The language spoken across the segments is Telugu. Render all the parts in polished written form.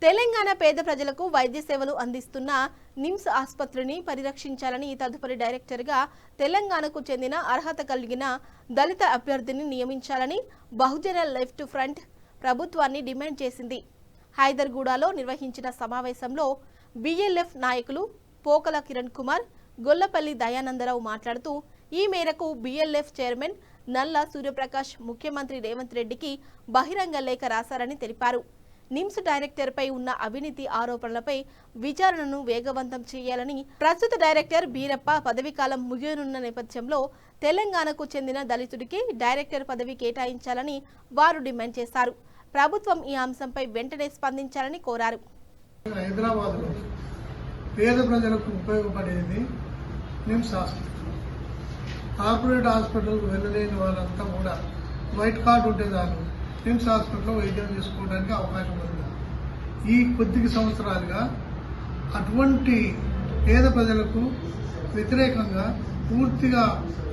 తెలంగాణ పేద ప్రజలకు వైద్య సేవలు అందిస్తున్న నిమ్స్ ఆసుపత్రిని పరిరక్షించాలని తదుపరి డైరెక్టర్గా తెలంగాణకు చెందిన అర్హత కలిగిన దళిత అభ్యర్థిని నియమించాలని బహుజన లెఫ్ట్ ఫ్రంట్ ప్రభుత్వాన్ని డిమాండ్ చేసింది. హైదర్గూడలో నిర్వహించిన సమావేశంలో బిఎల్ఎఫ్ నాయకులు పోకల కిరణ్ కుమార్, గొల్లపల్లి దయానందరావు మాట్లాడుతూ ఈ మేరకు బిఎల్ఎఫ్ చైర్మన్ నల్ల సూర్యప్రకాష్ ముఖ్యమంత్రి రేవంత్ రెడ్డికి బహిరంగ లేఖ రాశారని తెలిపారు. నిమ్స్ డైరెక్టర్పై ఉన్న అవినీతి ఆరోపణలపై విచారణను వేగవంతం చేయాలని, ప్రస్తుత డైరెక్టర్ బీరప్ప పదవీకాలం ముగియనున్న నేపథ్యంలో తెలంగాణకు చెందిన దళితుడికి డైరెక్టర్ పదవి కేటాయించాలని వారు డిమాండ్ చేశారు. ప్రభుత్వం ఈ అంశంపై వెంటనే స్పందించాలని కోరారు. హైదరాబాద్లో పేద ప్రజలకు ఉపయోగపడేది నిమ్స్ హాస్పిటల్. కార్పొరేట్ హాస్పిటల్కు వెళ్ళలేని వాళ్ళంతా కూడా వైట్ కార్డు ఉంటే చాలు నిమ్స్ హాస్పిటల్లో వైద్యం చేసుకోవడానికి అవకాశం ఉంది. ఈ కొద్ది సంవత్సరాలుగా అటువంటి పేద ప్రజలకు వ్యతిరేకంగా పూర్తిగా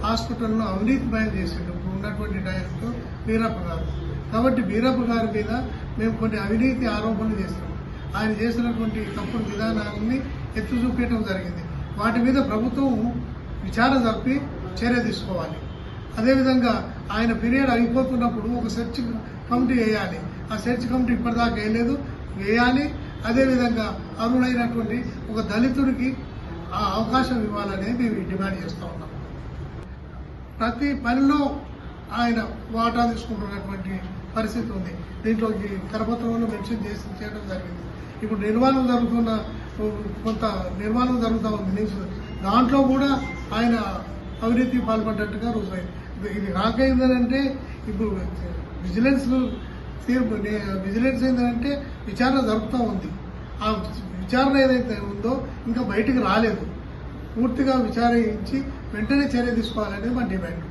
హాస్పిటల్ను అవినీతిమయం చేసిండు ఉన్నటువంటి డైరెక్టర్ బీరప్ప గారు. కాబట్టి బీరప్ప గారి మీద మేము కొన్ని అవినీతి ఆరోపణలు చేస్తాం. ఆయన చేసినటువంటి తప్పుడు విధానాన్ని ఎత్తి చూపించడం జరిగింది. వాటి మీద ప్రభుత్వం విచారణ జరిపి చర్య తీసుకోవాలి. అదేవిధంగా ఆయన పీరియడ్ అయిపోతున్నప్పుడు ఒక సెర్చ్ కమిటీ వేయాలి. ఆ సెర్చ్ కమిటీ ఇప్పటిదాకా వేయలేదు, వేయాలి. అదేవిధంగా అర్హులైనటువంటి ఒక దళితుడికి ఆ అవకాశం ఇవ్వాలని మేము డిమాండ్ చేస్తూ ఉన్నాం. ప్రతి పనిలో ఆయన వాటా తీసుకుంటున్నటువంటి పరిస్థితి ఉంది. దీంట్లో ఈ కరపత్రంలో మెన్షన్ చేయడం జరిగింది. ఇప్పుడు నిర్మాణం జరుగుతున్న కొంత నిర్మాణం జరుగుతూ ఉంది. దాంట్లో కూడా ఆయన అవినీతి పాల్పడ్డట్టుగా రుజువైంది. ఇది రాకైందనంటే ఇప్పుడు విజిలెన్స్ ఏంటంటే విచారణ జరుపుతూ ఉంది. ఆ విచారణ ఏదైతే ఉందో ఇంకా బయటికి రాలేదు. పూర్తిగా విచారించి వెంటనే చర్య తీసుకోవాలనేది మా డిమాండ్.